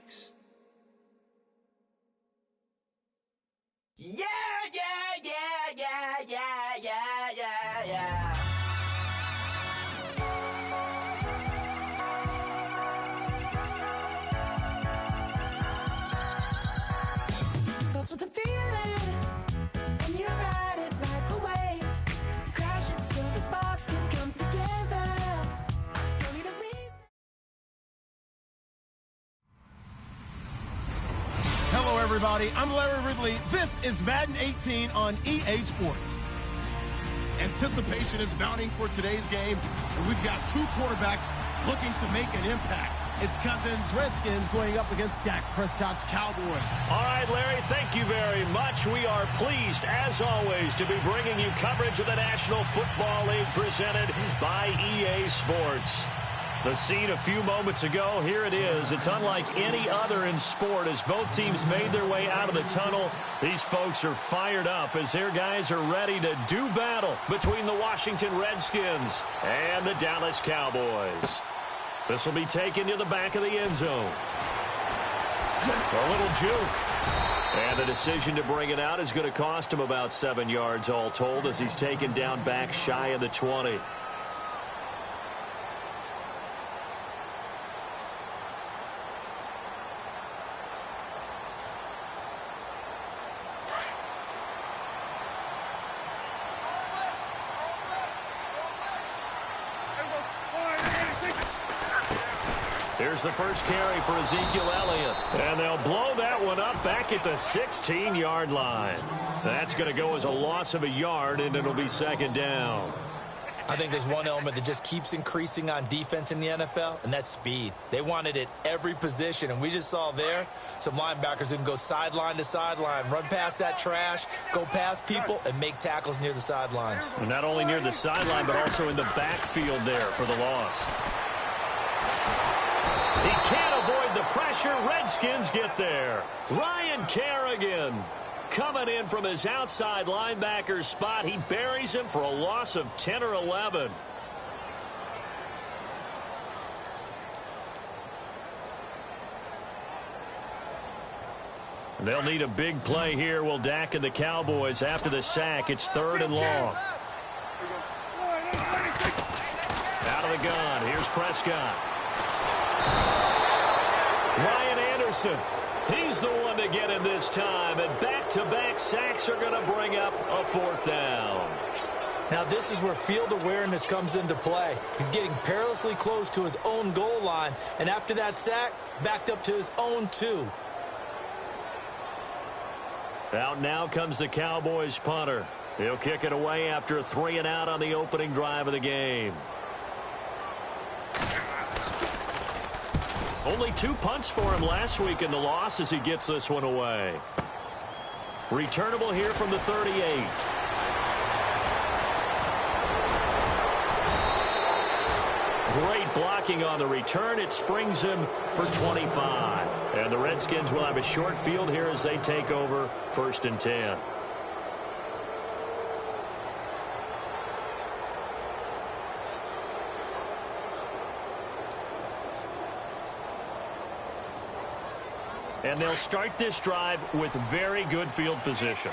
mistakes. Yeah, yeah, yeah, yeah, yeah, yeah, yeah, yeah. Starts with a feeling, and you ride it right away. Crash it so the sparks can come together. Don't need a reason. Hello, everybody. I'm Larry Ridley. This is Madden 18 on EA Sports. Anticipation is mounting for today's game, and we've got two quarterbacks looking to make an impact. It's Cousins, Redskins, going up against Dak Prescott's Cowboys. All right, Larry, thank you very much. We are pleased, as always, to be bringing you coverage of the National Football League presented by EA Sports. The scene a few moments ago, here it is. It's unlike any other in sport as both teams made their way out of the tunnel. These folks are fired up as their guys are ready to do battle between the Washington Redskins and the Dallas Cowboys. This will be taken to the back of the end zone. A little juke. And the decision to bring it out is going to cost him about 7 yards all told as he's taken down back shy of the 20. Here's the first carry for Ezekiel Elliott. And they'll blow that one up back at the 16-yard line. That's going to go as a loss of a yard, and it'll be second down. I think there's one element that just keeps increasing on defense in the NFL, and that's speed. They want it at every position, and we just saw there some linebackers who can go sideline to sideline, run past that trash, go past people, and make tackles near the sidelines. And not only near the sideline, but also in the backfield there for the loss. He can't avoid the pressure. Redskins get there. Ryan Kerrigan coming in from his outside linebacker spot. He buries him for a loss of 10 or 11. They'll need a big play here. Will Dak and the Cowboys after the sack. It's third and long. Out of the gun. Here's Prescott. Ryan Anderson, he's the one to get him this time, and back-to-back sacks are going to bring up a fourth down. Now this is where field awareness comes into play. He's getting perilously close to his own goal line, and after that sack, backed up to his own 2. Out now comes the Cowboys punter. He'll kick it away after a 3-and-out on the opening drive of the game. Only 2 punts for him last week in the loss as he gets this one away. Returnable here from the 38. Great blocking on the return. It springs him for 25. And the Redskins will have a short field here as they take over 1st and 10. And they'll start this drive with very good field position.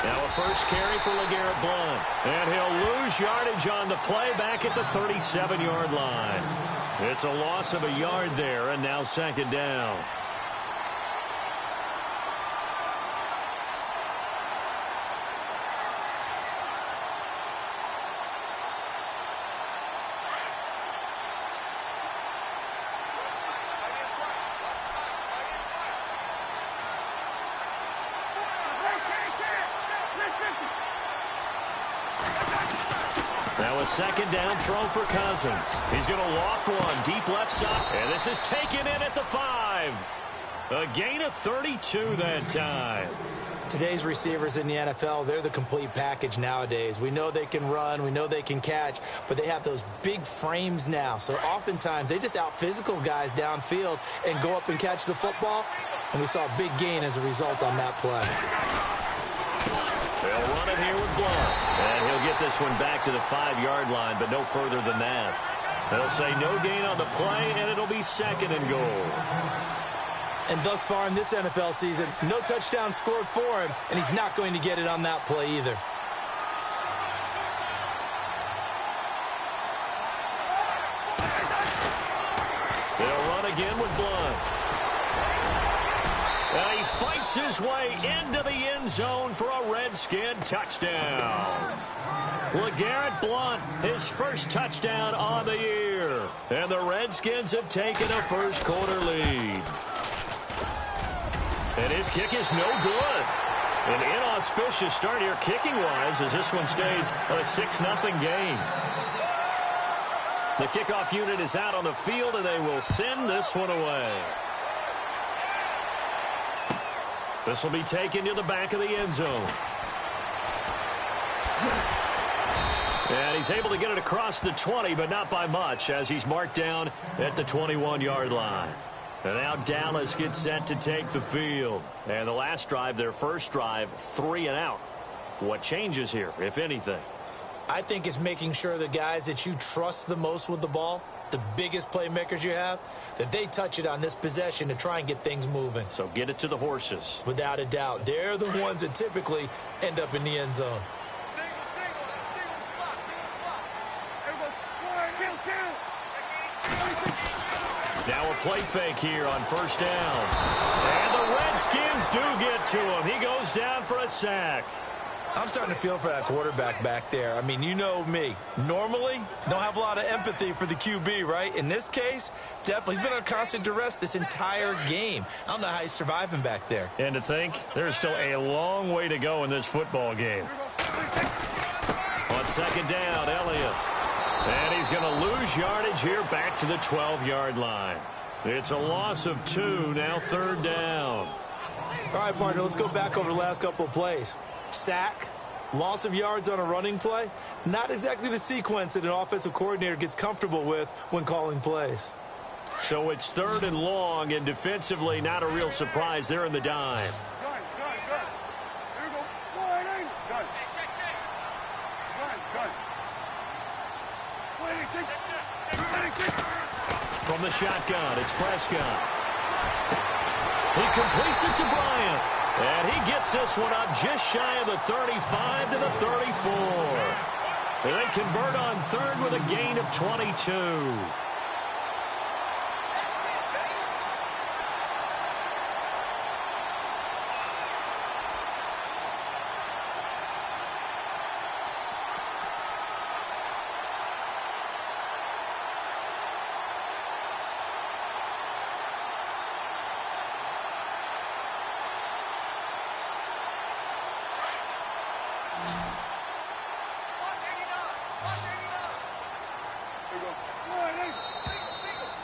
Now a first carry for LeGarrette Blount. And he'll lose yardage on the play back at the 37-yard line. It's a loss of a yard there, and now second down. Second down throw for Cousins. He's going to loft one deep left side. And this is taken in at the 5. A gain of 32 that time. Today's receivers in the NFL, they're the complete package nowadays. We know they can run, we know they can catch, but they have those big frames now. So oftentimes they just out-physical guys downfield and go up and catch the football. And we saw a big gain as a result on that play. They'll run it here with Blount. And he'll get this one back to the 5-yard line, but no further than that. They'll say no gain on the play, and it'll be 2nd and goal. And thus far in this NFL season, no touchdown scored for him, and he's not going to get it on that play either. They'll run again with Blunt. And he fights his way into the end zone for a Redskin touchdown. LeGarrette Blunt, his first touchdown on the year. And the Redskins have taken a first-quarter lead. And his kick is no good. An inauspicious start here kicking-wise as this one stays a 6-0 game. The kickoff unit is out on the field, and they will send this one away. This will be taken to the back of the end zone. And he's able to get it across the 20, but not by much, as he's marked down at the 21-yard line. And now Dallas gets set to take the field. And the last drive, their first drive, 3 and out. What changes here, if anything? I think it's making sure the guys that you trust the most with the ball, the biggest playmakers you have, that they touch it on this possession to try and get things moving. So get it to the horses. Without a doubt. They're the ones that typically end up in the end zone. Now a play fake here on first down. And the Redskins do get to him. He goes down for a sack. I'm starting to feel for that quarterback back there. I mean, you know me. Normally, don't have a lot of empathy for the QB, right? In this case, definitely. He's been on constant duress this entire game. I don't know how he's surviving back there. And to think, there's still a long way to go in this football game. On second down, Elliott. And he's going to lose yardage here back to the 12-yard line. It's a loss of 2, now third down. All right, partner, let's go back over the last couple of plays. Sack, loss of yards on a running play, not exactly the sequence that an offensive coordinator gets comfortable with when calling plays. So it's 3rd and long, and defensively not a real surprise there in the dime. From the shotgun, it's Prescott. He completes it to Bryant. And he gets this one up just shy of the 35 to the 34. And they convert on 3rd with a gain of 22.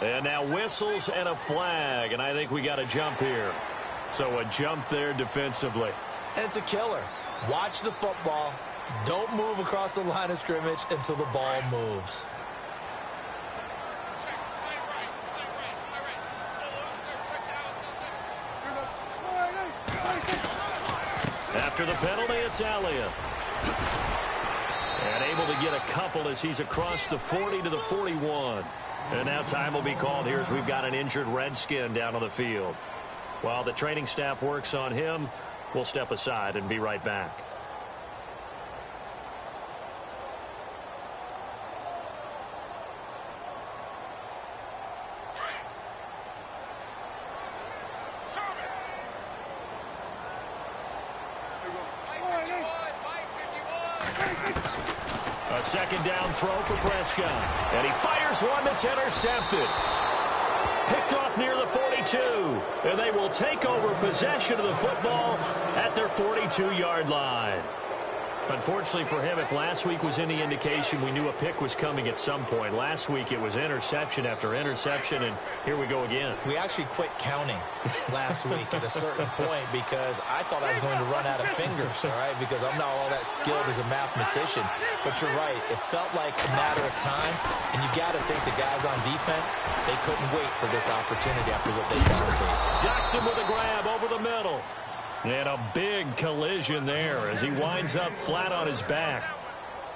And now whistles and a flag, and I think we got a jump here. So a jump there defensively. And it's a killer. Watch the football. Don't move across the line of scrimmage until the ball moves. After the penalty, it's Elliott. And able to get a couple as he's across the 40 to the 41. And now time will be called here as we've got an injured Redskin down on the field. While the training staff works on him, we'll step aside and be right back. A second down throw for Prescott. And he fires one that's intercepted. Picked off near the 42. And they will take over possession of the football at their 42-yard line. Unfortunately for him, if last week was any indication, we knew a pick was coming at some point. Last week it was interception after interception, and here we go again. We actually quit counting last week at a certain point because I thought I was going to run out of fingers, all right, because I'm not all that skilled as a mathematician. But you're right. It felt like a matter of time, and you got to think the guys on defense, they couldn't wait for this opportunity after what they saw on tape. Jackson with a grab over the middle. And a big collision there as he winds up flat on his back.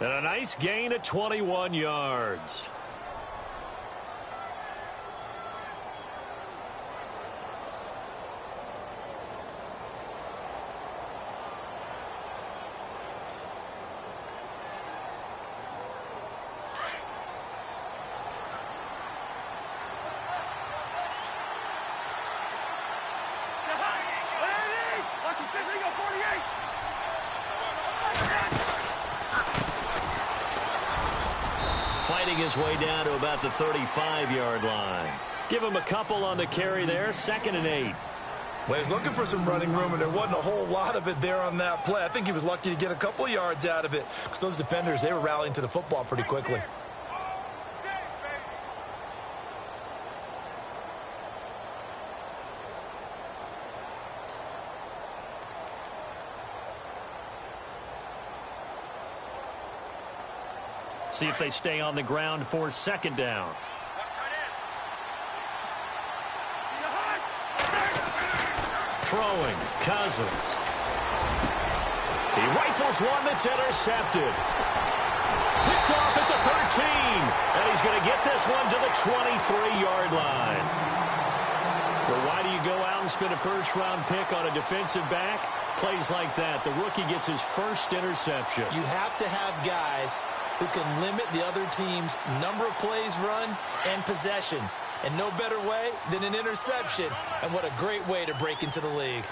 And a nice gain of 21 yards. his way down to about the 35-yard line. Give him a couple on the carry there, 2nd and 8. Well, he was looking for some running room, and there wasn't a whole lot of it there on that play. I think he was lucky to get a couple yards out of it because those defenders, they were rallying to the football pretty quickly. See if they stay on the ground for 2nd down. Throwing, Cousins. He rifles one that's intercepted. Picked off at the 13. And he's going to get this one to the 23-yard line. Well, why do you go out and spend a first-round pick on a defensive back? Plays like that. The rookie gets his first interception. You have to have guys who can limit the other team's number of plays run and possessions. And no better way than an interception. And what a great way to break into the league.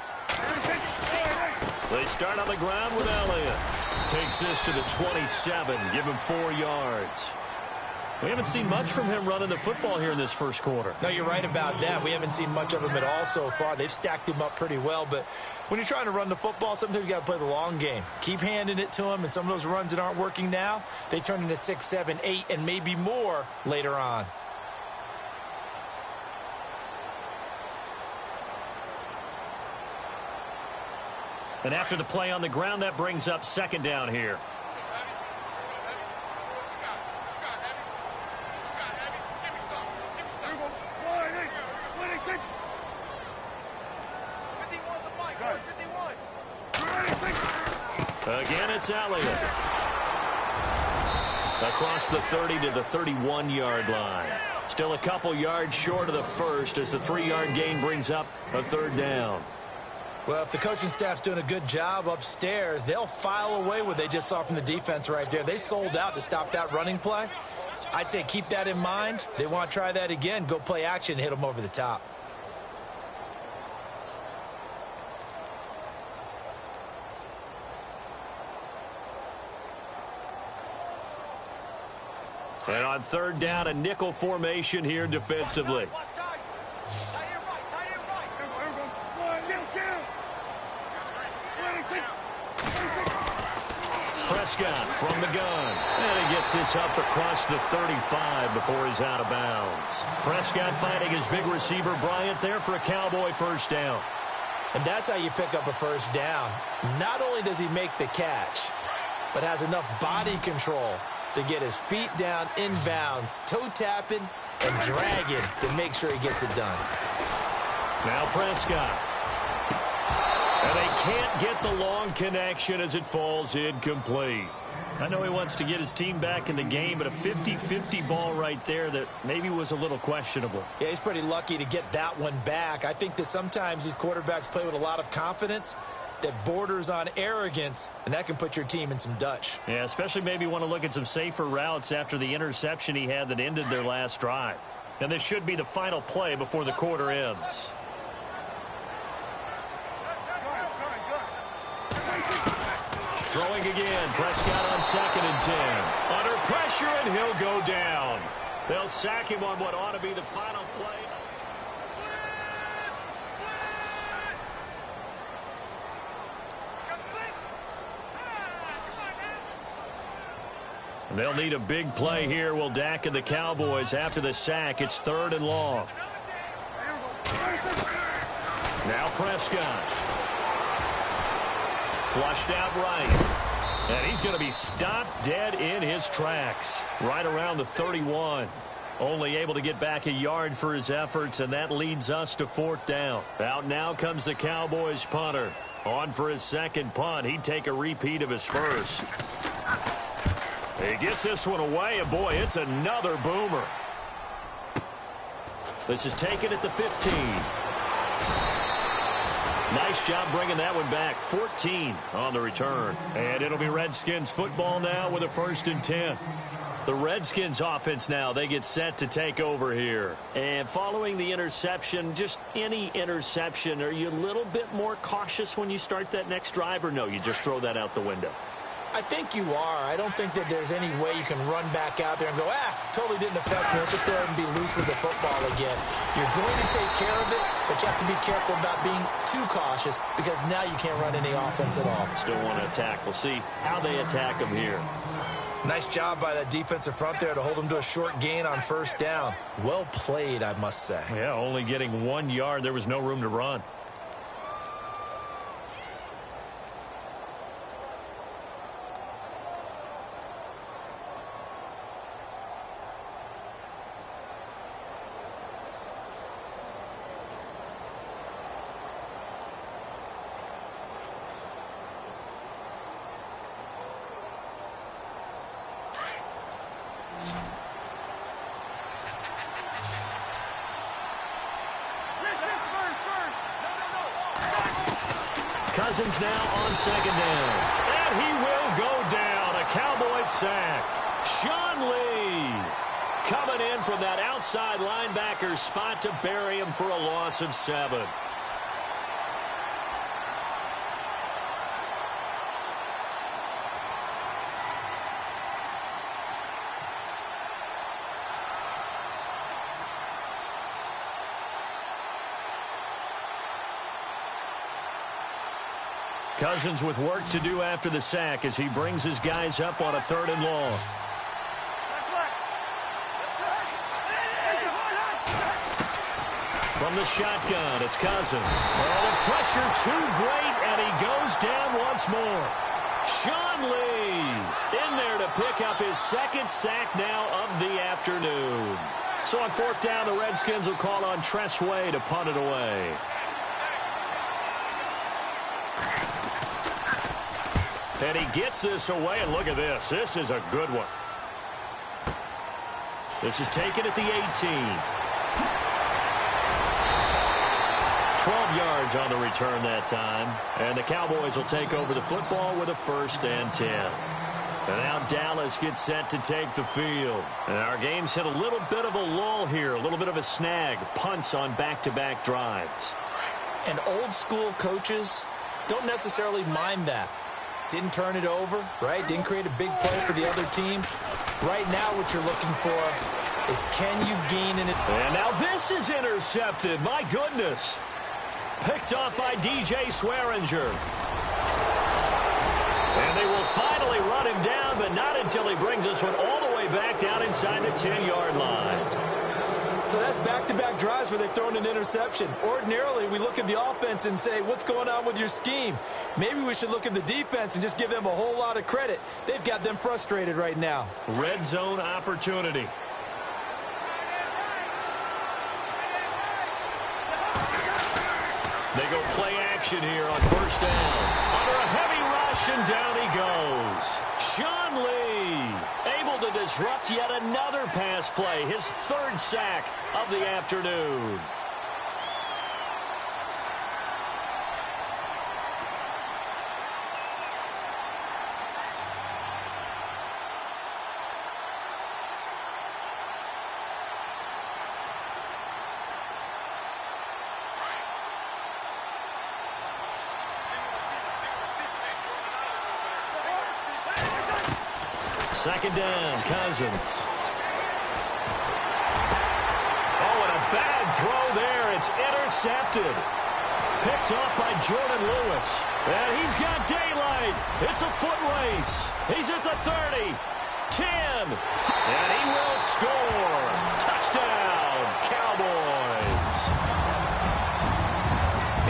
They start on the ground with Elliott. Takes this to the 27. Give him 4 yards. We haven't seen much from him running the football here in this first quarter. No, you're right about that. We haven't seen much of him at all so far. They've stacked him up pretty well. But when you're trying to run the football, sometimes you got to play the long game. Keep handing it to him, and some of those runs that aren't working now, they turn into 6, 7, 8, and maybe more later on. And after the play on the ground, that brings up 2nd down here. Again, it's Elliott. Across the 30 to the 31-yard line. Still a couple yards short of the first as the 3-yard gain brings up a 3rd down. Well, if the coaching staff's doing a good job upstairs, they'll file away what they just saw from the defense right there. They sold out to stop that running play. I'd say keep that in mind. They want to try that again. Go play action and hit them over the top. And on 3rd down, a nickel formation here defensively. Prescott from the gun. And he gets this up across the 35 before he's out of bounds. Prescott finding his big receiver Bryant there for a Cowboy 1st down. And that's how you pick up a 1st down. Not only does he make the catch, but has enough body control to get his feet down inbounds, toe tapping and dragging to make sure he gets it done. Now Prescott. And they can't get the long connection as it falls incomplete. I know he wants to get his team back in the game, but a 50-50 ball right there that maybe was a little questionable. Yeah, he's pretty lucky to get that one back. I think that sometimes these quarterbacks play with a lot of confidence that borders on arrogance, and that can put your team in some Dutch. Yeah, especially maybe want to look at some safer routes after the interception he had that ended their last drive. And this should be the final play before the quarter ends. Throwing again, Prescott on 2nd and 10. Under pressure, and he'll go down. They'll sack him on what ought to be the final play. They'll need a big play here. Will Dak and the Cowboys after the sack. It's 3rd and long. Now Prescott. Flushed out right. And he's going to be stopped dead in his tracks. Right around the 31. Only able to get back a yard for his efforts, and that leads us to 4th down. Out now comes the Cowboys punter. On for his 2nd punt. He'd take a repeat of his first. He gets this one away, and boy, it's another boomer. This is taken at the 15. Nice job bringing that one back. 14 on the return. And it'll be Redskins football now with a 1st and 10. The Redskins offense now, they get set to take over here. And following the interception, just any interception, are you a little bit more cautious when you start that next drive, or no, you just throw that out the window? I think you are. I don't think that there's any way you can run back out there and go, totally didn't affect me. Let's just go ahead and be loose with the football again. You're going to take care of it, but you have to be careful about being too cautious because now you can't run any offense at all. Still want to attack. We'll see how they attack him here. Nice job by that defensive front there to hold him to a short gain on first down. Well played, I must say. Yeah, only getting 1 yard. There was no room to run. Cousins now on second down. And he will go down. A Cowboys sack. Sean Lee coming in from that outside linebacker spot to bury him for a loss of 7. Cousins with work to do after the sack as he brings his guys up on a 3rd and long. From the shotgun, it's Cousins. Oh, the pressure too great, and he goes down once more. Sean Lee in there to pick up his 2nd sack now of the afternoon. So on 4th down, the Redskins will call on Tress Way to punt it away. And he gets this away, and look at this. This is a good one. This is taken at the 18. 12 yards on the return that time. And the Cowboys will take over the football with a 1st and 10. And now Dallas gets set to take the field. And our game's hit a little bit of a lull here, a little bit of a snag. Punts on back-to-back drives. And old-school coaches don't necessarily mind that. Didn't turn it over, right? Didn't create a big play for the other team. Right now what you're looking for is can you gain an... And now this is intercepted. My goodness. Picked off by DJ Swearinger. And they will finally run him down, but not until he brings this one all the way back down inside the 10-yard line. So that's back-to-back drives where they've thrown an interception. Ordinarily, we look at the offense and say, what's going on with your scheme? Maybe we should look at the defense and just give them a whole lot of credit. They've got them frustrated right now. Red zone opportunity. They go play action here on 1st down. Under a heavy rush, and down he goes. Sean Lee able to disrupt yet another pass play. His 3rd sack of the afternoon. Second down, Cousins. Oh, and a bad throw there. It's intercepted. Picked off by Jordan Lewis. And he's got daylight. It's a foot race. He's at the 30, 10, and he will score. Touchdown, Cowboys.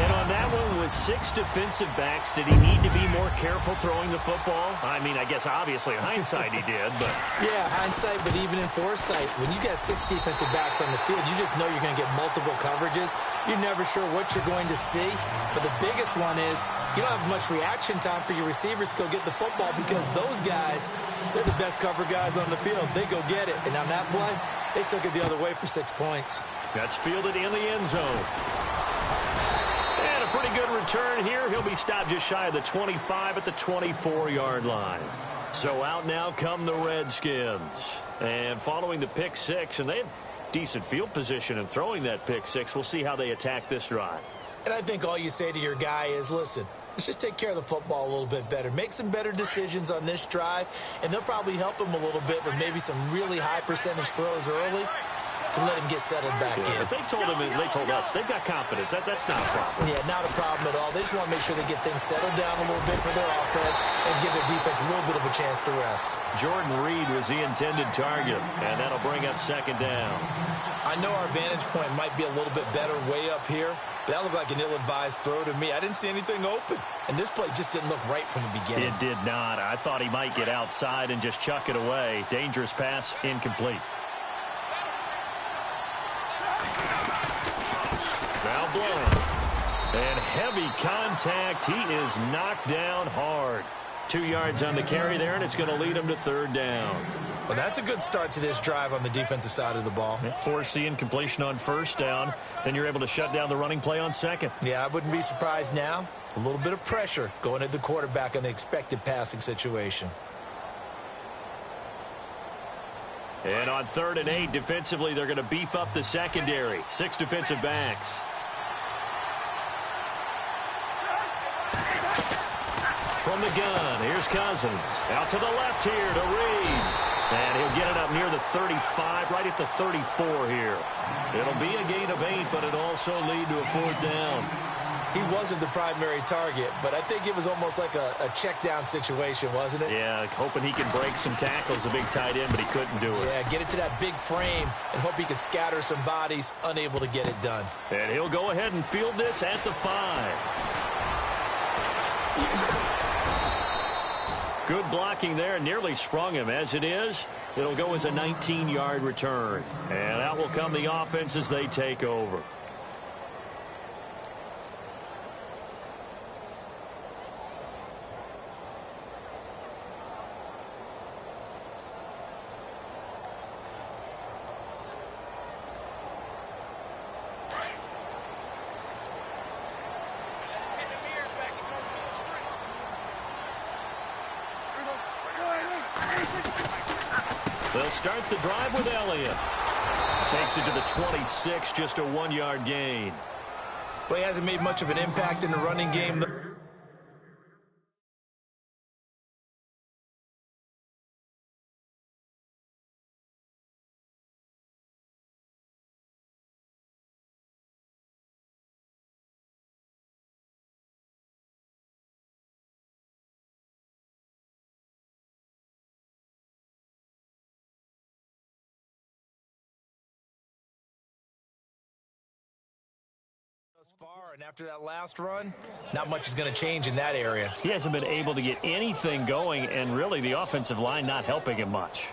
And on that one with 6 defensive backs, did he need to be more careful throwing the football? I mean, I guess obviously in hindsight he did, but... Yeah, hindsight, but even in foresight, when you got 6 defensive backs on the field, you just know you're going to get multiple coverages. You're never sure what you're going to see. But the biggest one is you don't have much reaction time for your receivers to go get the football because those guys, they're the best cover guys on the field. They go get it. And on that play, they took it the other way for 6 points. That's fielded in the end zone. And a pretty good return here. He'll be stopped just shy of the 25 at the 24-yard line. So out now come the Redskins. And following the pick 6, and they had decent field position in throwing that pick 6. We'll see how they attack this drive. And I think all you say to your guy is, listen, let's just take care of the football a little bit better. Make some better decisions on this drive, and they'll probably help him a little bit with maybe some really high percentage throws early to let him get settled back in. If they told us they've got confidence. That's not a problem. Yeah, not a problem at all. They just want to make sure they get things settled down a little bit for their offense and give their defense a little bit of a chance to rest. Jordan Reed was the intended target, and that'll bring up second down. I know our vantage point might be a little bit better way up here, but that looked like an ill-advised throw to me. I didn't see anything open, and this play just didn't look right from the beginning. It did not. I thought he might get outside and just chuck it away. Dangerous pass, incomplete. Now blown. And heavy contact. He is knocked down hard. 2 yards on the carry there, and it's going to lead him to third down. Well, that's a good start to this drive on the defensive side of the ball. Force incompletion on first down. Then you're able to shut down the running play on second. Yeah, I wouldn't be surprised now. A little bit of pressure going at the quarterback in the expected passing situation. And on 3rd and 8, defensively, they're going to beef up the secondary. 6 defensive backs. From the gun, here's Cousins. Out to the left here to Reed. And he'll get it up near the 35, right at the 34 here. It'll be a gain of 8, but it'll also lead to a 4th down. He wasn't the primary target, but I think it was almost like a check down situation, wasn't it? Yeah, hoping he can break some tackles, a big tight end, but he couldn't do it. Yeah, get it to that big frame and hope he can scatter some bodies, unable to get it done. And he'll go ahead and field this at the 5. Good blocking there, nearly sprung him. As it is, it'll go as a 19-yard return. And out will come the offense as they take over. They'll start the drive with Elliott. Takes it to the 26, just a 1-yard gain. Well, he hasn't made much of an impact in the running game. Thus far, and after that last run, not much is going to change in that area. He hasn't been able to get anything going, and really the offensive line not helping him much.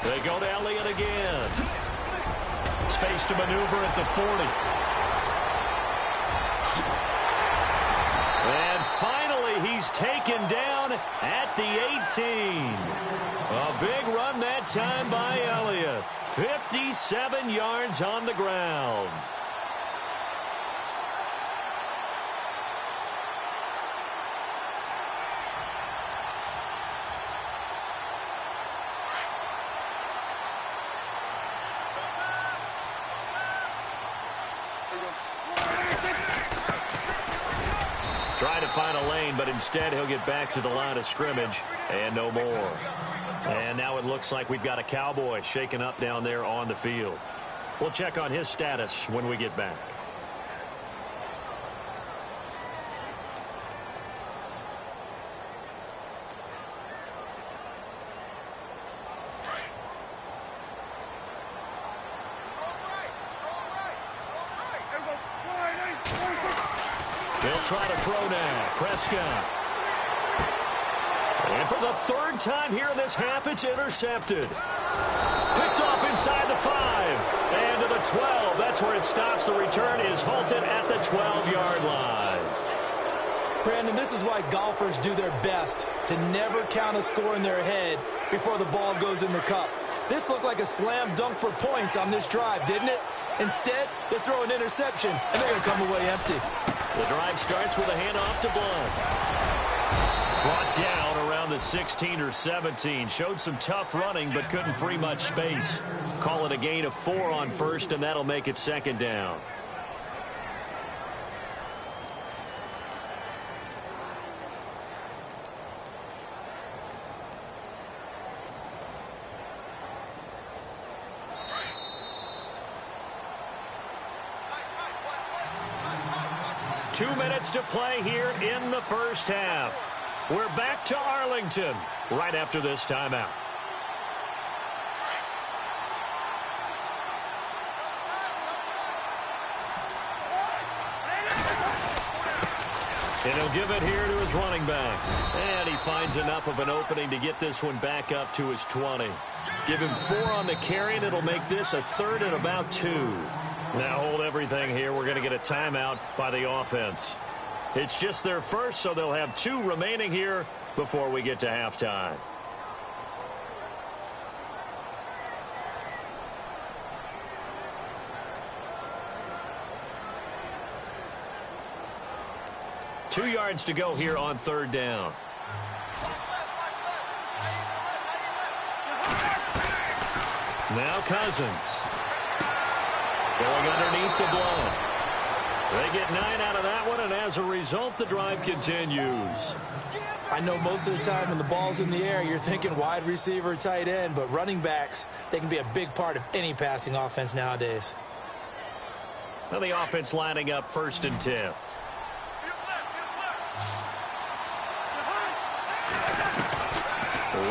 They go to Elliott again. Space to maneuver at the 40. And finally, he's taken down at the 18. A big run that time by Elliott. 57 yards on the ground. Trying to find a lane, but instead he'll get back to the line of scrimmage and no more. And now it looks like we've got a Cowboy shaken up down there on the field. We'll check on his status when we get back. They'll try to throw now. Prescott. And for the 3rd time here in this half, it's intercepted. Picked off inside the 5. And to the 12. That's where it stops. The return is halted at the 12-yard line. Brandon, this is why golfers do their best to never count a score in their head before the ball goes in the cup. This looked like a slam dunk for points on this drive, didn't it? Instead, they throw an interception, and they're going to come away empty. The drive starts with a handoff to Blunt. Brought down around the 16 or 17. Showed some tough running, but couldn't free much space. Call it a gain of 4 on first, and that'll make it second down. Two minutes to play here in the first half. We're back to Arlington right after this timeout. And he'll give it here to his running back. And he finds enough of an opening to get this one back up to his 20. Give him 4 on the carry, and it'll make this a third and about 2. Now hold everything here. We're going to get a timeout by the offense. It's just their first, so they'll have 2 remaining here before we get to halftime. Two yards to go here on third down. Now Cousins. Going underneath to Blunt. They get 9 out of that one, and as a result, the drive continues. I know most of the time when the ball's in the air, you're thinking wide receiver, tight end, but running backs, they can be a big part of any passing offense nowadays. Now the offense lining up 1st and 10.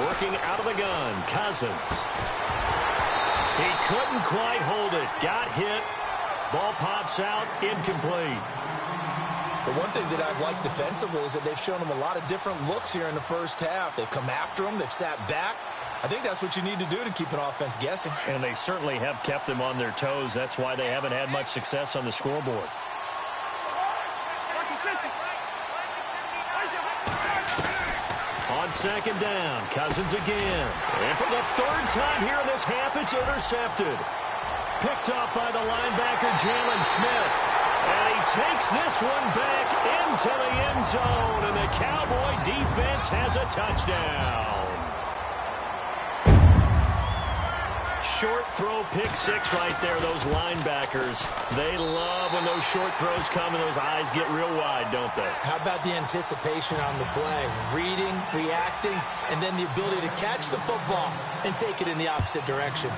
Working out of the gun, Cousins. He couldn't quite hold it. Got hit. Ball pops out, incomplete. The one thing that I've liked defensively is that they've shown him a lot of different looks here in the first half. They've come after him. They've sat back. I think that's what you need to do to keep an offense guessing. And they certainly have kept them on their toes. That's why they haven't had much success on the scoreboard. On second down, Cousins again. And for the 3rd time here in this half, it's intercepted. Picked up by the linebacker, Jalen Smith. And he takes this one back into the end zone. And the Cowboy defense has a touchdown. Short throw, pick 6 right there, those linebackers. They love when those short throws come and those eyes get real wide, don't they? How about the anticipation on the play? Reading, reacting, and then the ability to catch the football and take it in the opposite direction.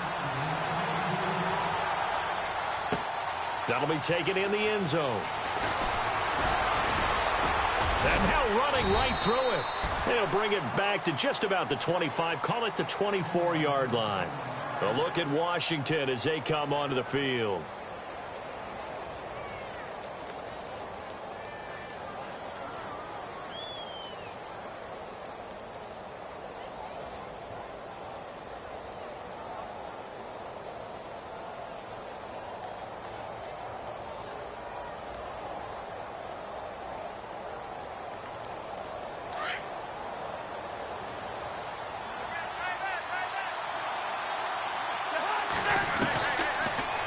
That'll be taken in the end zone. And now running right through it. They'll bring it back to just about the 25, call it the 24-yard line. A look at Washington as they come onto the field.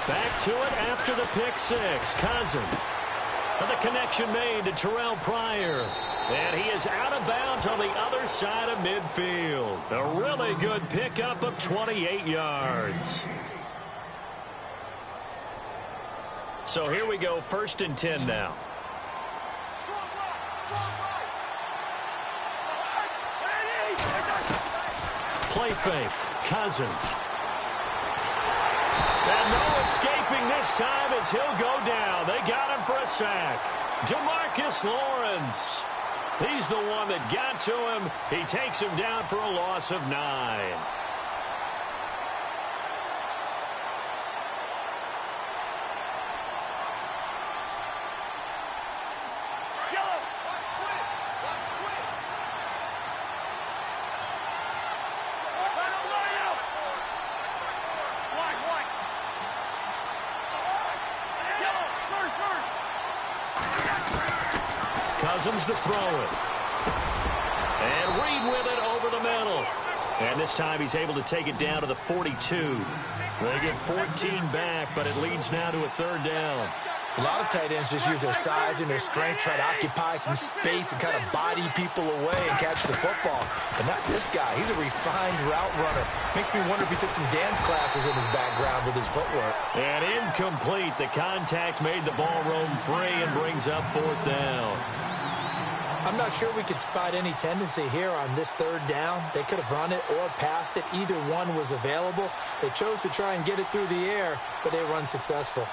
Back to it after the pick 6. Cousins. And the connection made to Terrell Pryor. And he is out of bounds on the other side of midfield. A really good pickup of 28 yards. So here we go, 1st and 10 now. Play fake. Cousins. And no escaping this time as he'll go down. They got him for a sack. DeMarcus Lawrence. He's the one that got to him. He takes him down for a loss of 9. Cousins to throw it. And Reed with it over the middle. And this time he's able to take it down to the 42. They get 14 back, but it leads now to a third down. A lot of tight ends just use their size and their strength, try to occupy some space and kind of body people away and catch the football. But not this guy. He's a refined route runner. Makes me wonder if he took some dance classes in his background with his footwork. And incomplete. The contact made the ball roam free and brings up fourth down. I'm not sure we could spot any tendency here on this third down. They could have run it or passed it. Either one was available. They chose to try and get it through the air, but they were unsuccessful.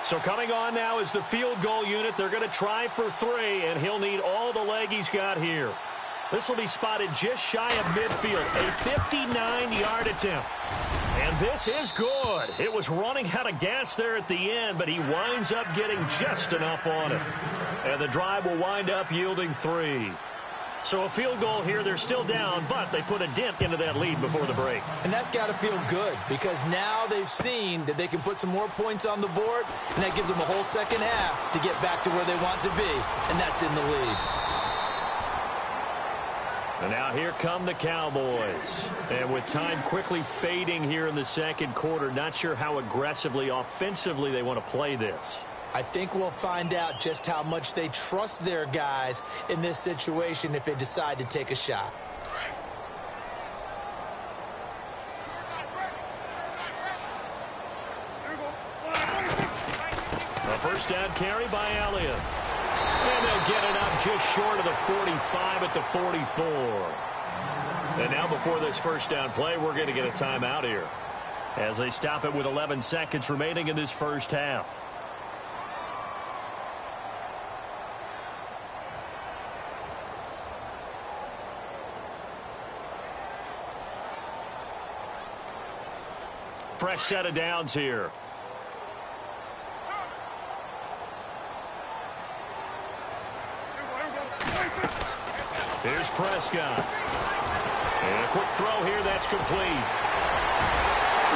So coming on now is the field goal unit. They're going to try for 3, and he'll need all the leg he's got here. This will be spotted just shy of midfield, a 59-yard attempt. And this is good. It was running out of gas there at the end, but he winds up getting just enough on it. And the drive will wind up yielding 3. So a field goal here, they're still down, but they put a dent into that lead before the break. And that's got to feel good because now they've seen that they can put some more points on the board, and that gives them a whole second half to get back to where they want to be, and that's in the lead. And now here come the Cowboys. And with time quickly fading here in the second quarter, not sure how aggressively, offensively they want to play this. I think we'll find out just how much they trust their guys in this situation if they decide to take a shot. A first down carry by Elliott. And they'll get it up just short of the 45 at the 44. And now before this first down play, we're going to get a timeout here as they stop it with 11 seconds remaining in this first half. Fresh set of downs here. Here's Prescott. And a quick throw here that's complete.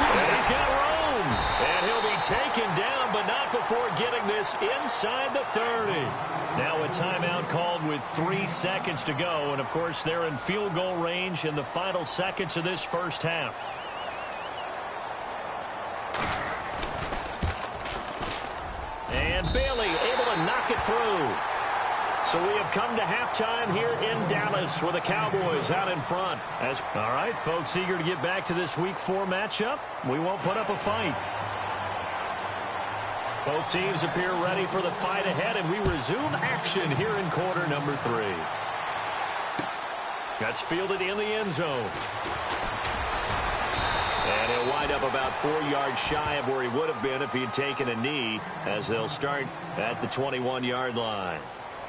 And he's got room. And he'll be taken down, but not before getting this inside the 30. Now a timeout called with 3 seconds to go. And, of course, they're in field goal range in the final seconds of this first half. And Bailey able to knock it through. So we have come to halftime here in Dallas with the Cowboys out in front. All right, folks, eager to get back to this Week 4 matchup. We won't put up a fight. Both teams appear ready for the fight ahead, and we resume action here in quarter number 3. That's fielded in the end zone. And he'll wind up about 4 yards shy of where he would have been if he had taken a knee, as they'll start at the 21-yard line.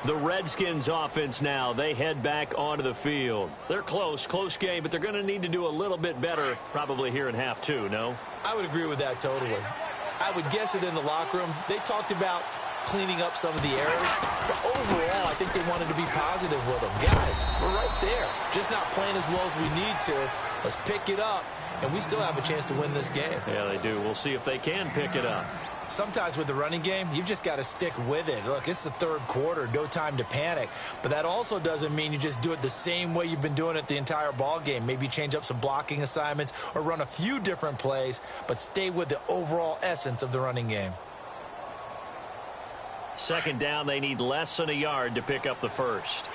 The Redskins offense now, they head back onto the field. They're close game, but they're going to need to do a little bit better probably here in half 2, no? I would agree with that totally. I would guess it in the locker room. They talked about cleaning up some of the errors, but overall, I think they wanted to be positive with them. Guys, we're right there. Just not playing as well as we need to. Let's pick it up, and we still have a chance to win this game. Yeah, they do. We'll see if they can pick it up. Sometimes with the running game, you've just got to stick with it. Look, it's the third quarter, no time to panic. But that also doesn't mean you just do it the same way you've been doing it the entire ball game. Maybe change up some blocking assignments or run a few different plays, but stay with the overall essence of the running game. Second down, they need less than a yard to pick up the first.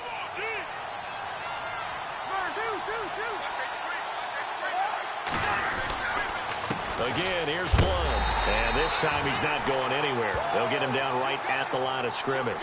Again, here's Blood. And this time he's not going anywhere. They'll get him down right at the line of scrimmage.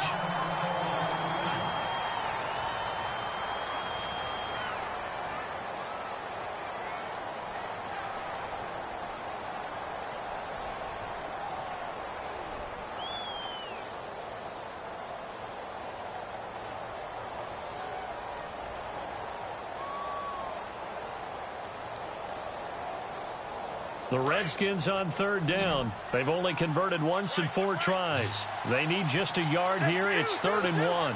The Redskins on third down. They've only converted once in 4 tries. They need just a yard here. It's 3rd and 1.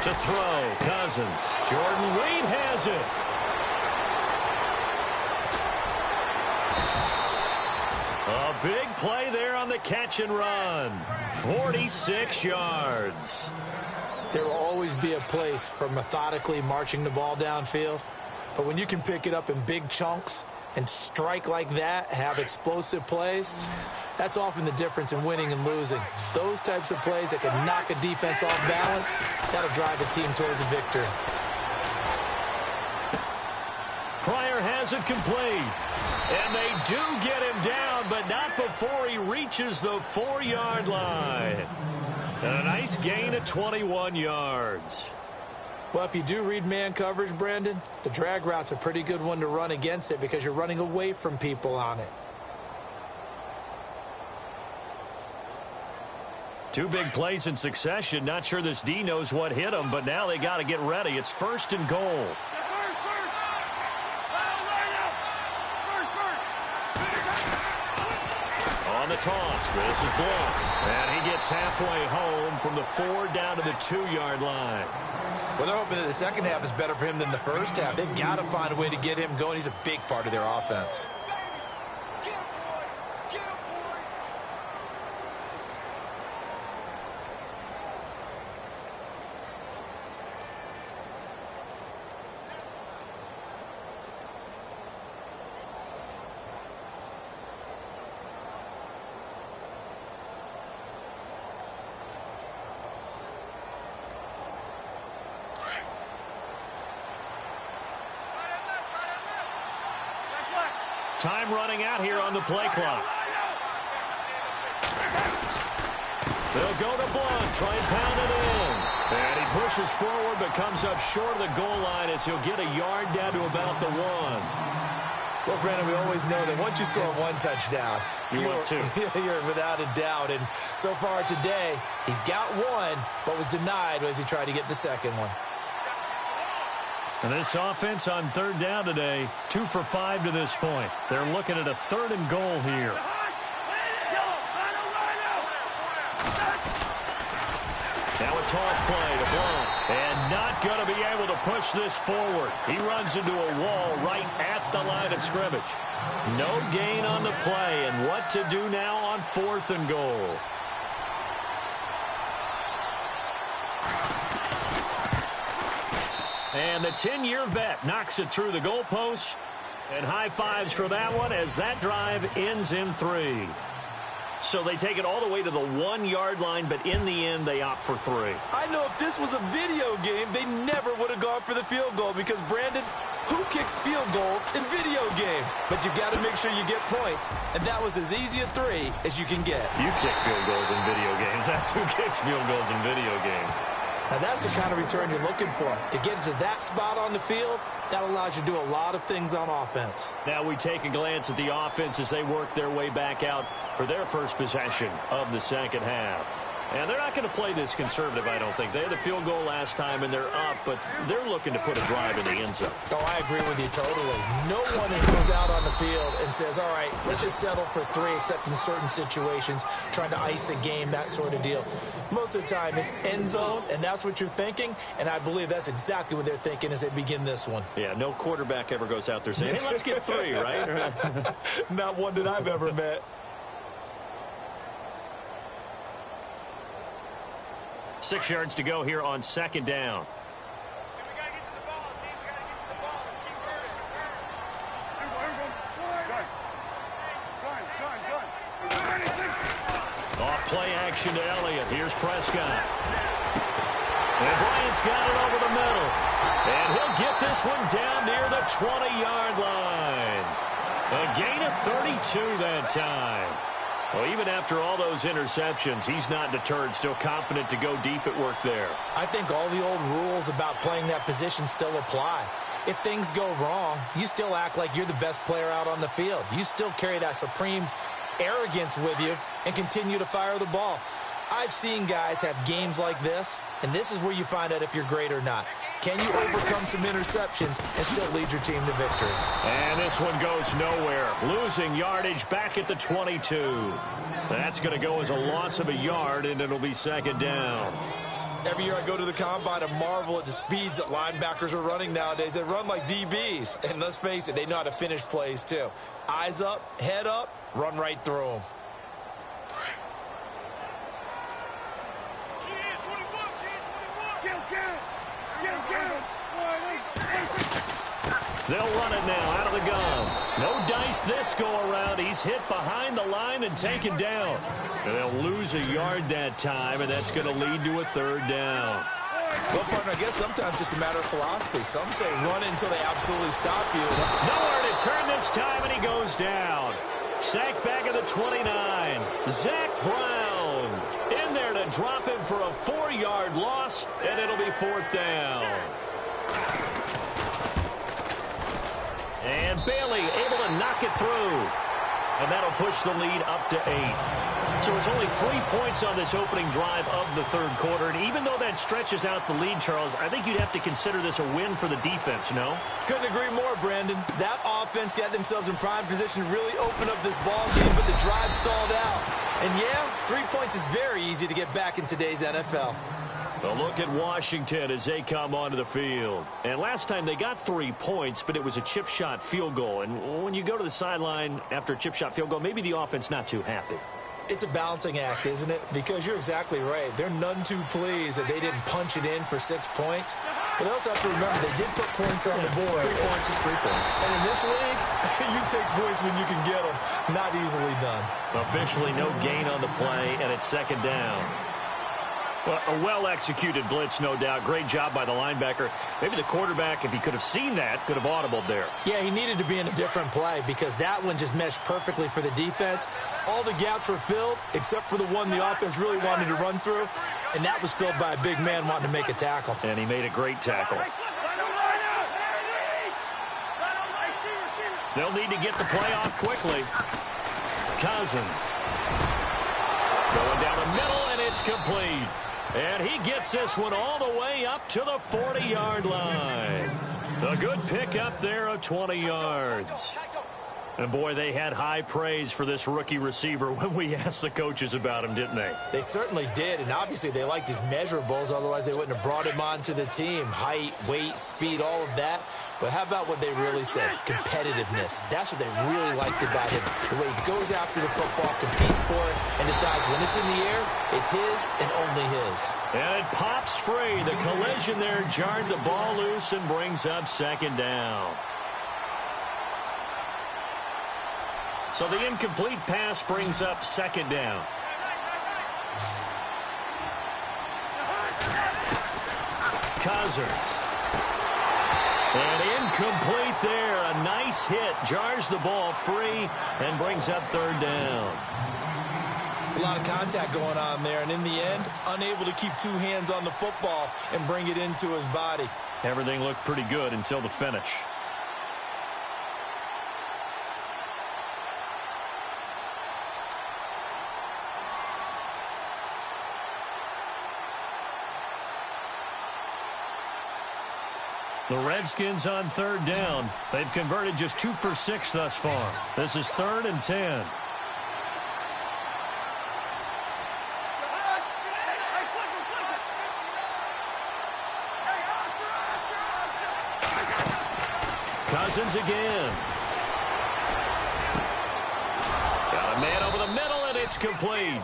To throw, Cousins. Jordan Reed has it. A Big play there on the catch and run. 46 yards. There will always be a place for methodically marching the ball downfield. But when you can pick it up in big chunks and strike like that, have explosive plays, that's often the difference in winning and losing. Those types of plays that can knock a defense off balance, that'll drive a team towards a victory. Pryor has it complete. And they do get him down, but not before he reaches the 4-yard line. And a nice gain of 21 yards. Well, if you do read man coverage, Brandon, the drag route's a pretty good one to run against it because you're running away from people on it. Two big plays in succession. Not sure this D knows what hit him, but now they got to get ready. It's 1st and goal. On the toss, this is blocked. And he gets halfway home from the 4 down to the 2-yard line. Well, they're hoping that the second half is better for him than the first half. They've got to find a way to get him going. He's a big part of their offense. Time running out here on the play clock. They'll go to Blunt, try and pound it in. And he pushes forward but comes up short of the goal line as he'll get a yard down to about the 1. Well, Brandon, we always know that once you score one touchdown, you're without a doubt. And so far today, he's got one, but was denied as he tried to get the second one. And this offense on 3rd down today, 2 for 5 to this point. They're looking at a 3rd and goal here. Now a toss play to Blunt. And not going to be able to push this forward. He runs into a wall right at the line of scrimmage. No gain on the play. And what to do now on 4th and goal. And the 10-year vet knocks it through the goalpost. And high fives for that one as that drive ends in 3. So they take it all the way to the 1-yard line, but in the end, they opt for 3. I know if this was a video game, they never would have gone for the field goal because, Brandon, who kicks field goals in video games? But you've got to make sure you get points, and that was as easy a 3 as you can get. You kick field goals in video games. That's who kicks field goals in video games. Now, that's the kind of return you're looking for. To get to that spot on the field, that allows you to do a lot of things on offense. Now we take a glance at the offense as they work their way back out for their first possession of the second half. And they're not going to play this conservative, I don't think. They had the field goal last time, and they're up, but they're looking to put a drive in the end zone. Oh, I agree with you totally. No one goes out on the field and says, all right, let's just settle for 3, except in certain situations, trying to ice a game, that sort of deal. Most of the time, it's end zone, and that's what you're thinking, and I believe that's exactly what they're thinking as they begin this one. Yeah, no quarterback ever goes out there saying, hey, let's get 3, right? Not one that I've ever met. 6 yards to go here on 2nd down. Off play action to Elliott. Here's Prescott. And Bryant's got it over the middle. And he'll get this one down near the 20-yard line. A gain of 32 that time. Well, even after all those interceptions, he's not deterred, still confident to go deep at work there. I think all the old rules about playing that position still apply. If things go wrong, you still act like you're the best player out on the field. You still carry that supreme arrogance with you and continue to fire the ball. I've seen guys have games like this, and this is where you find out if you're great or not. Can you overcome some interceptions and still lead your team to victory? And this one goes nowhere. Losing yardage back at the 22. That's going to go as a loss of a yard, and it'll be 2nd down. Every year I go to the combine and marvel at the speeds that linebackers are running nowadays. They run like DBs. And let's face it, they know how to finish plays too. Eyes up, head up, Run right through him. They'll run it now out of the gun. No dice this go-around. He's hit behind the line and taken down. And they'll lose a yard that time, and that's going to lead to a third down. Well, partner, I guess sometimes it's just a matter of philosophy. Some say run it until they absolutely stop you. Nowhere to turn this time, and he goes down. Sacked back at the 29. Zach Brown in there to drop him for a 4-yard loss, and it'll be fourth down. And Bailey able to knock it through. And that'll push the lead up to 8. So it's only 3 points on this opening drive of the third quarter. And even though that stretches out the lead, Charles, I think you'd have to consider this a win for the defense, no? Couldn't agree more, Brandon. That offense got themselves in prime position to really open up this ball game, but the drive stalled out. And yeah, 3 points is very easy to get back in today's NFL. A look at Washington as they come onto the field. And last time they got 3 points, but it was a chip shot field goal. And when you go to the sideline after a chip shot field goal, maybe the offense not too happy. It's a balancing act, isn't it? Because you're exactly right. They're none too pleased that they didn't punch it in for 6 points. But they also have to remember they did put points on the board. 3 points is 3 points. And in this league, you take points when you can get them. Not easily done. Officially no gain on the play, and it's second down. Well, a well-executed blitz, no doubt. Great job by the linebacker. Maybe the quarterback, if he could have seen that, could have audibled there. Yeah, he needed to be in a different play because that one just meshed perfectly for the defense. All the gaps were filled except for the one the offense really wanted to run through, and that was filled by a big man wanting to make a tackle. And he made a great tackle. They'll need to get the play off quickly. Cousins. Going down the middle, and it's complete. And he gets this one all the way up to the 40-yard line. A good pick up there of 20 yards. And, boy, they had high praise for this rookie receiver when we asked the coaches about him, didn't they? They certainly did, and obviously they liked his measurables. Otherwise, they wouldn't have brought him onto the team. Height, weight, speed, all of that. But how about what they really said? Competitiveness. That's what they really liked about him. The way he goes after the football, competes for it, and decides when it's in the air, it's his and only his. And it pops free. The collision there jarred the ball loose and brings up second down. So the incomplete pass brings up second down. Cousins. And incomplete there. A nice hit. Jars the ball free and brings up third down. It's a lot of contact going on there. And in the end, unable to keep 2 hands on the football and bring it into his body. Everything looked pretty good until the finish. The Redskins on third down. They've converted just 2 for 6 thus far. This is 3rd and 10. Cousins again. Got a man over the middle, and it's complete.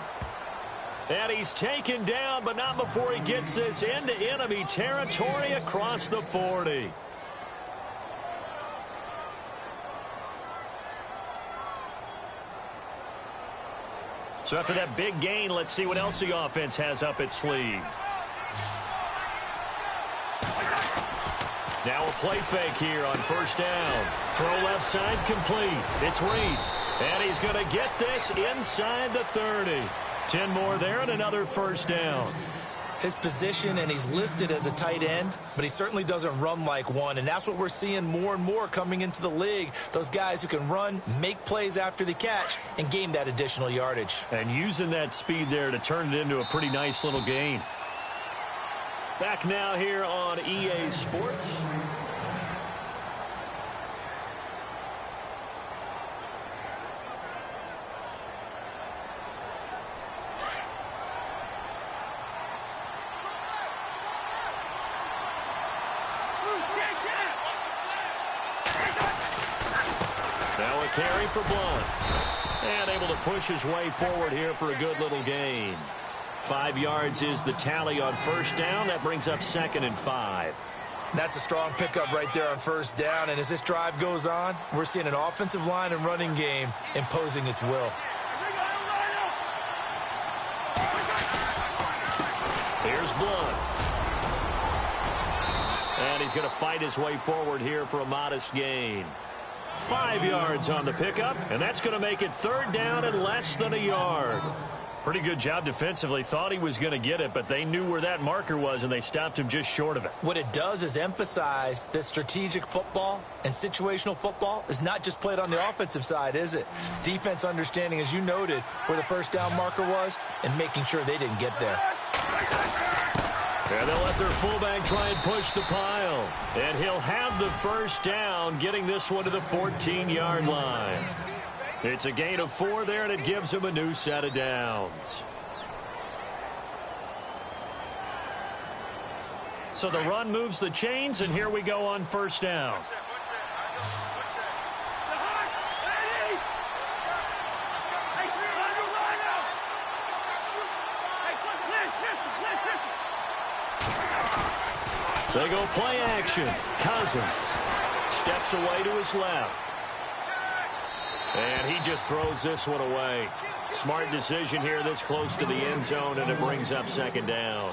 And he's taken down, but not before he gets this into enemy territory across the 40. So after that big gain, let's see what else the offense has up its sleeve. Now a play fake here on first down. Throw left side complete. It's Reed. And he's going to get this inside the 30. 10 more there and another first down. His position, and he's listed as a tight end, but he certainly doesn't run like one, and that's what we're seeing more and more coming into the league. Those guys who can run, make plays after the catch, and gain that additional yardage. And using that speed there to turn it into a pretty nice little gain. Back now here on EA Sports. Now a carry for Blunt. And push his way forward here for a good little gain. 5 yards is the tally on first down. That brings up 2nd and 5. That's a strong pickup right there on first down. And as this drive goes on, we're seeing an offensive line and running game imposing its will. Here's Blood. And he's going to fight his way forward here for a modest gain. 5 yards on the pickup, and that's going to make it 3rd down and less than a yard. Pretty good job defensively. Thought he was going to get it, but they knew where that marker was, and they stopped him just short of it. What it does is emphasize that strategic football and situational football is not just played on the offensive side, is it? Defense understanding, as you noted, where the first down marker was and making sure they didn't get there. And they'll let their fullback try and push the pile. And he'll have the first down, getting this one to the 14-yard line. It's a gain of 4 there, and it gives him a new set of downs. So the run moves the chains, and here we go on first down. They go play action. Cousins steps away to his left. And he just throws this one away. Smart decision here this close to the end zone, and it brings up 2nd down.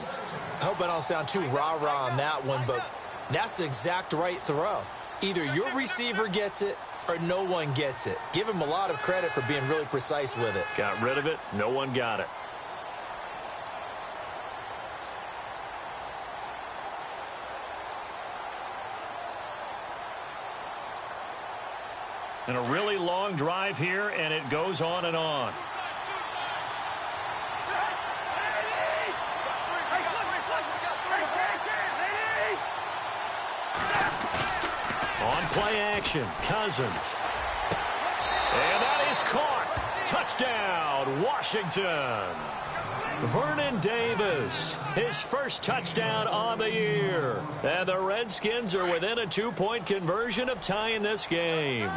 I hope I don't sound too rah-rah on that one, but that's the exact right throw. Either your receiver gets it or no one gets it. Give him a lot of credit for being really precise with it. Got rid of it. No one got it. And a really long drive here, and it goes on and on. On play action, Cousins. And that is caught. Touchdown, Washington. Vernon Davis, his first touchdown on the year. And the Redskins are within a 2-point conversion of tying this game.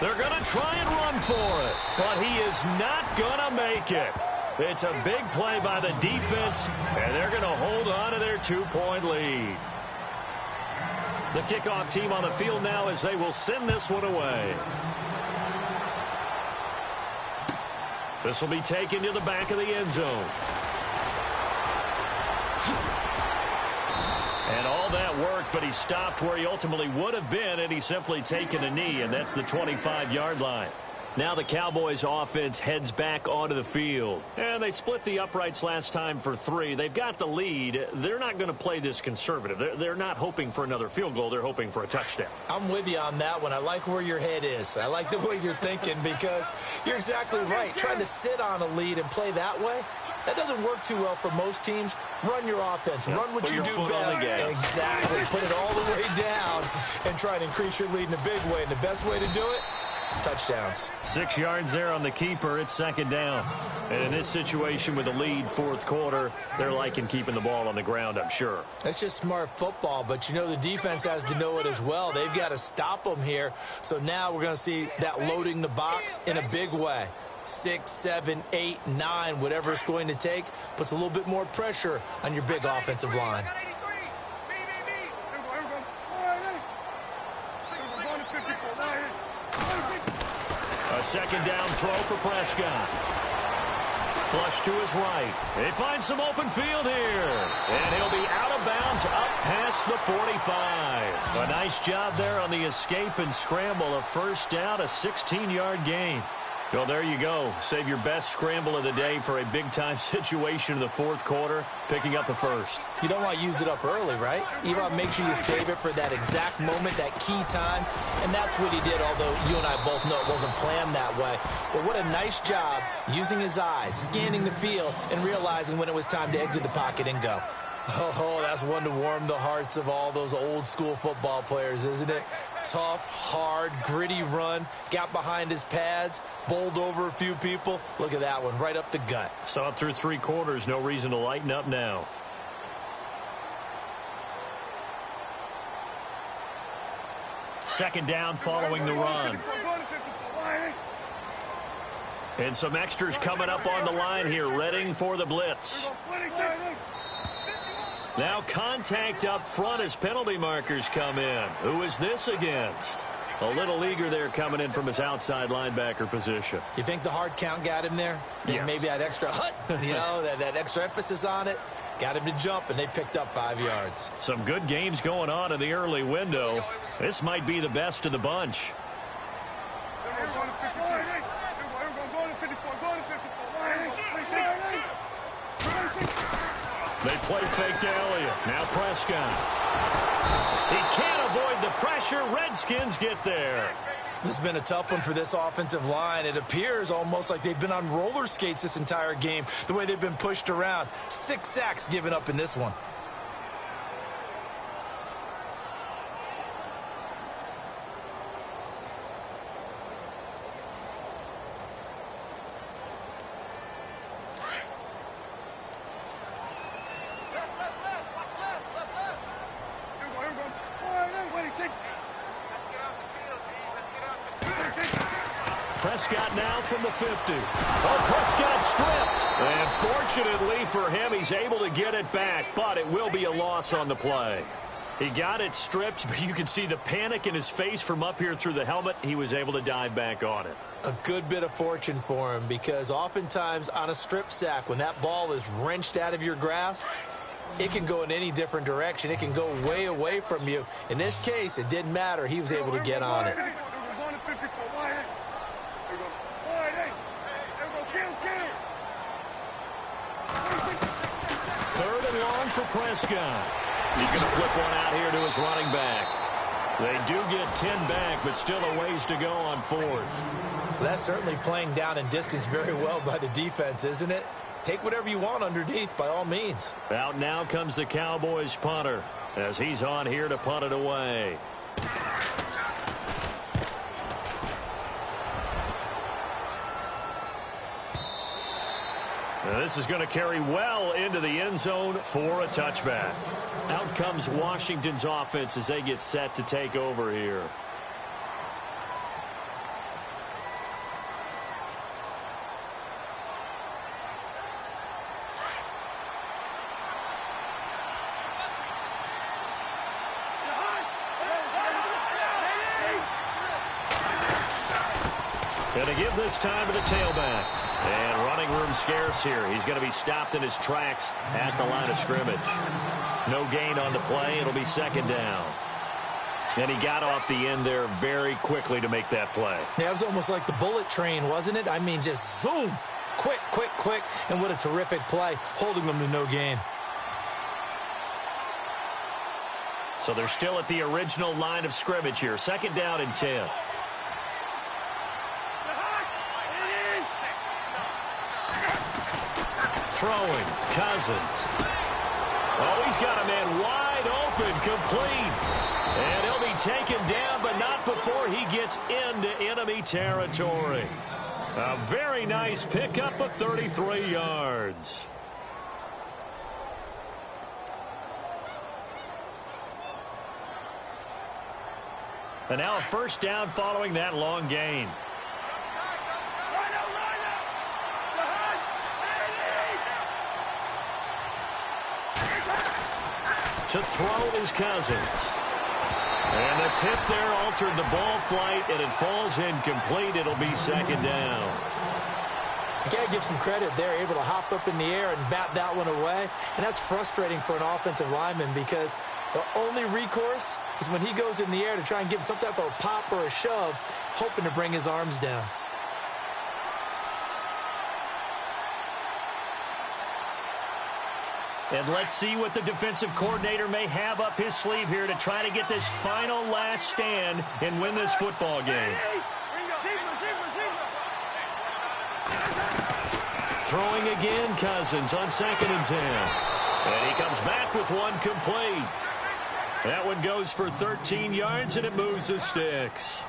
They're going to try and run for it, but he is not going to make it. It's a big play by the defense, and they're going to hold on to their 2-point lead. The kickoff team on the field now as they will send this one away. This will be taken to the back of the end zone. And all that worked, but he stopped where he ultimately would have been, and he's simply taken a knee, and that's the 25-yard line. Now the Cowboys offense heads back onto the field. And they split the uprights last time for 3. They've got the lead. They're not going to play this conservative. They're not hoping for another field goal. They're hoping for a touchdown. I'm with you on that one. I like where your head is. I like the way you're thinking because you're exactly right. Trying to sit on a lead and play that way, that doesn't work too well for most teams. Run your offense. Run what you do best. Exactly. Put it all the way down and try to increase your lead in a big way. And the best way to do it, touchdowns. 6 yards there on the keeper. It's 2nd down. And in this situation with the lead, 4th quarter, they're liking keeping the ball on the ground, I'm sure. That's just smart football, but you know the defense has to know it as well. They've got to stop them here. So now we're going to see that loading the box in a big way. 6, 7, 8, 9, whatever it's going to take, puts a little bit more pressure on your big offensive line. A 2nd down throw for Prescott. Flush to his right. They find some open field here. And he'll be out of bounds up past the 45. A nice job there on the escape and scramble. A first down, a 16-yard gain. Well, there you go. Save your best scramble of the day for a big-time situation in the 4th quarter, picking up the first. You don't want to use it up early, right? You want to make sure you save it for that exact moment, that key time, and that's what he did, although you and I both know it wasn't planned that way. But what a nice job using his eyes, scanning the field, and realizing when it was time to exit the pocket and go. Oh, that's one to warm the hearts of all those old school football players, isn't it? Tough, hard, gritty run, got behind his pads, bowled over a few people. Look at that one, right up the gut. So up through 3 quarters, no reason to lighten up now. Second down following the run. And some extras coming up on the line here, readying for the blitz. Now contact up front as penalty markers come in. Who is this against? A little eager there coming in from his outside linebacker position. You think the hard count got him there? Yes. Maybe that extra that extra emphasis on it. Got him to jump, and they picked up 5 yards. Some good games going on in the early window. This might be the best of the bunch. They play fake to Elliott. Now Prescott. He can't avoid the pressure. Redskins get there. This has been a tough one for this offensive line. It appears almost like they've been on roller skates this entire game, the way they've been pushed around. 6 sacks given up in this one. Prescott now from the 50. Oh, Prescott stripped. And fortunately for him, he's able to get it back, but it will be a loss on the play. He got it stripped, but you can see the panic in his face from up here through the helmet. He was able to dive back on it. A good bit of fortune for him, because oftentimes on a strip sack, when that ball is wrenched out of your grasp, it can go in any different direction. It can go way away from you. In this case, it didn't matter. He was able to get on it. Third and long for Prescott. He's going to flip one out here to his running back. They do get 10 back, but still a ways to go on 4th. That's certainly playing down and distance very well by the defense, isn't it? Take whatever you want underneath, by all means. Out now comes the Cowboys punter as he's on here to punt it away. Now this is going to carry well into the end zone for a touchback. Out comes Washington's offense as they get set to take over here. Going to give this time to the tailback. And running room scarce here. He's going to be stopped in his tracks at the line of scrimmage. No gain on the play. It'll be second down. And he got off the end there very quickly to make that play. Yeah, it was almost like the bullet train, wasn't it? I mean, just zoom. Quick, quick, quick. And what a terrific play, holding them to no gain. So they're still at the original line of scrimmage here. Second down and 10. Throwing, Cousins. Oh, he's got a man wide open, complete. And he'll be taken down, but not before he gets into enemy territory. A very nice pickup of 33 yards. And now a first down following that long gain. To throw is Cousins. And the tip there altered the ball flight, and it falls incomplete. It'll be second down. You got to give some credit. They're able to hop up in the air and bat that one away. And that's frustrating for an offensive lineman, because the only recourse is when he goes in the air to try and give him some type of a pop or a shove, hoping to bring his arms down. And let's see what the defensive coordinator may have up his sleeve here to try to get this final last stand and win this football game. Throwing again, Cousins on 2nd and 10. And he comes back with one complete. That one goes for 13 yards, and it moves the sticks.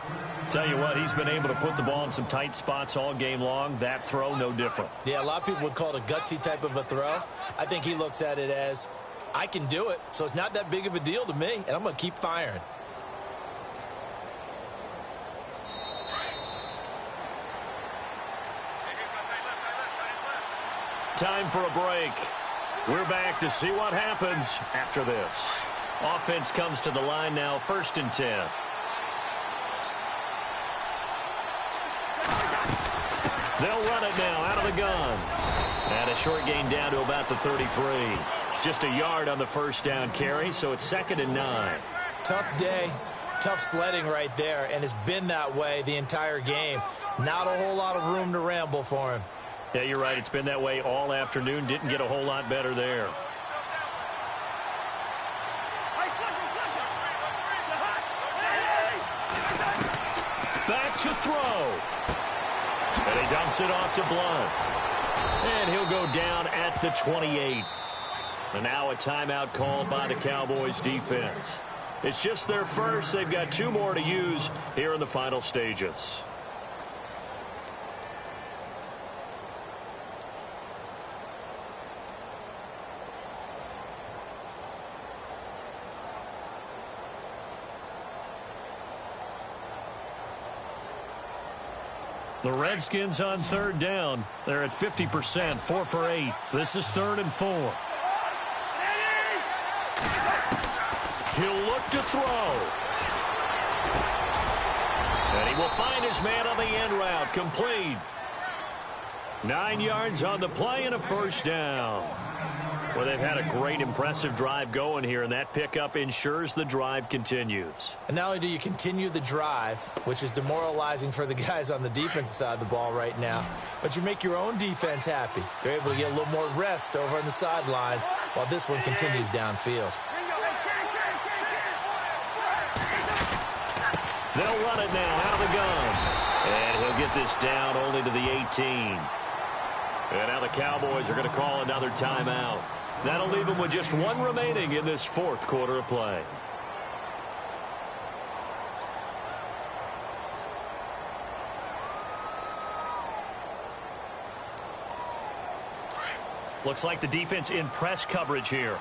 Tell you what, he's been able to put the ball in some tight spots all game long. That throw, no different. Yeah, a lot of people would call it a gutsy type of a throw. I think he looks at it as, I can do it, so it's not that big of a deal to me, and I'm going to keep firing. Time for a break. We're back to see what happens after this. Offense comes to the line now, 1st and 10. They'll run it now out of the gun. And a short gain down to about the 33. Just a yard on the first down carry, so it's 2nd and 9. Tough day, tough sledding right there, and it's been that way the entire game. Not a whole lot of room to ramble for him. Yeah, you're right. It's been that way all afternoon. Didn't get a whole lot better there. Back to throw. And he dumps it off to Blunt. And he'll go down at the 28. And now a timeout called by the Cowboys defense. It's just their first. They've got 2 more to use here in the final stages. The Redskins on 3rd down. They're at 50%, 4 for 8. This is 3rd and 4. He'll look to throw. And he will find his man on the end route. Complete. 9 yards on the play and a first down. Well, they've had a great, impressive drive going here, and that pickup ensures the drive continues. And not only do you continue the drive, which is demoralizing for the guys on the defensive side of the ball right now, but you make your own defense happy. They're able to get a little more rest over on the sidelines while this one continues downfield. They'll run it now out of the gun. And he'll get this down only to the 18. And now the Cowboys are going to call another timeout. That'll leave them with just 1 remaining in this 4th quarter of play. Looks like the defense in press coverage here.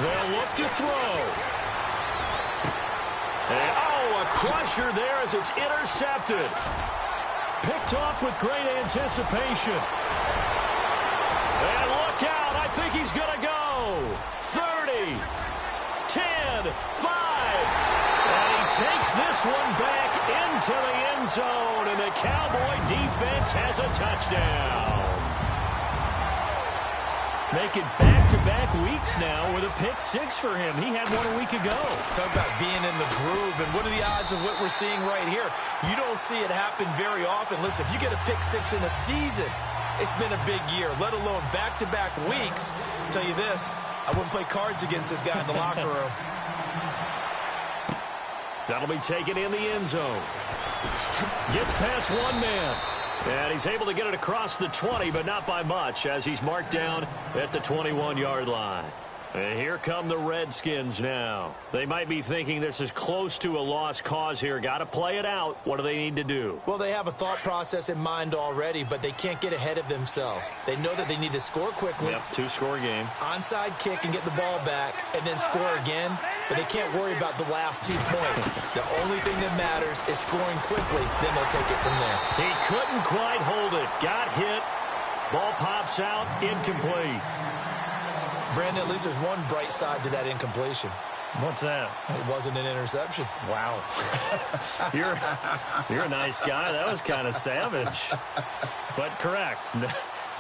They'll look to throw. And, a crusher there as it's intercepted. Picked off with great anticipation. And look out. I think he's going to go. 30, 10, 5. And he takes this one back into the end zone. And the Cowboy defense has a touchdown. Make it back-to-back weeks now with a pick 6 for him. He had one a week ago. Talk about being in the groove, and what are the odds of what we're seeing right here? You don't see it happen very often. Listen, if you get a pick 6 in a season, it's been a big year, let alone back-to-back weeks. I'll tell you this, I wouldn't play cards against this guy in the locker room. That'll be taken in the end zone. Gets past one man. And he's able to get it across the 20, but not by much, as he's marked down at the 21-yard line. And here come the Redskins now. They might be thinking this is close to a lost cause here. Got to play it out. What do they need to do? Well, they have a thought process in mind already, but they can't get ahead of themselves. They know that they need to score quickly. Yep, 2-score game. Onside kick and get the ball back, and then score again. But they can't worry about the last 2 points. The only thing that matters is scoring quickly. Then they'll take it from there. He couldn't quite hold it. Got hit. Ball pops out. Incomplete. Brandon, at least there's one bright side to that incompletion. What's that? It wasn't an interception. Wow. You're a nice guy. That was kind of savage. But correct.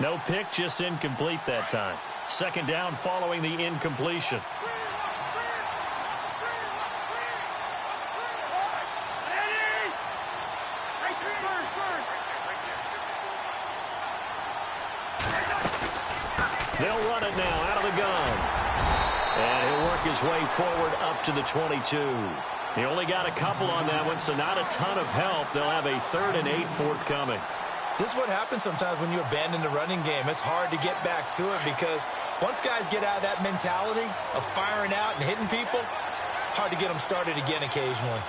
No pick, just incomplete that time. 2nd down following the incompletion. They'll run it now out of the gun. And he'll work his way forward up to the 22. He only got a couple on that one, so not a ton of help. They'll have a 3rd and 8 forthcoming. This is what happens sometimes when you abandon the running game. It's hard to get back to it because once guys get out of that mentality of firing out and hitting people, hard to get them started again occasionally.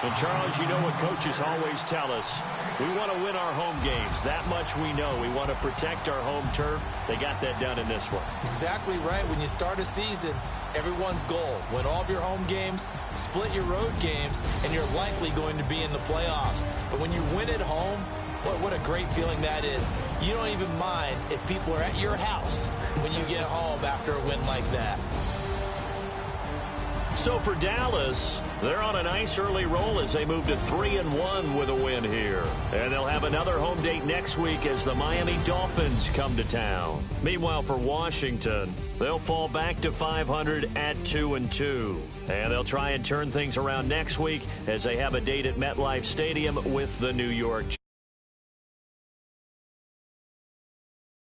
And, Charles, you know what coaches always tell us. We want to win our home games. That much we know. We want to protect our home turf. They got that done in this one. Exactly right. When you start a season, everyone's goal, win all of your home games, split your road games, and you're likely going to be in the playoffs. But when you win at home, what a great feeling that is. You don't even mind if people are at your house when you get home after a win like that. So for Dallas, they're on a nice early roll as they move to 3-1 with a win here. And they'll have another home date next week as the Miami Dolphins come to town. Meanwhile, for Washington, they'll fall back to 500 at 2-2. And they'll try and turn things around next week as they have a date at MetLife Stadium with the New York Jets.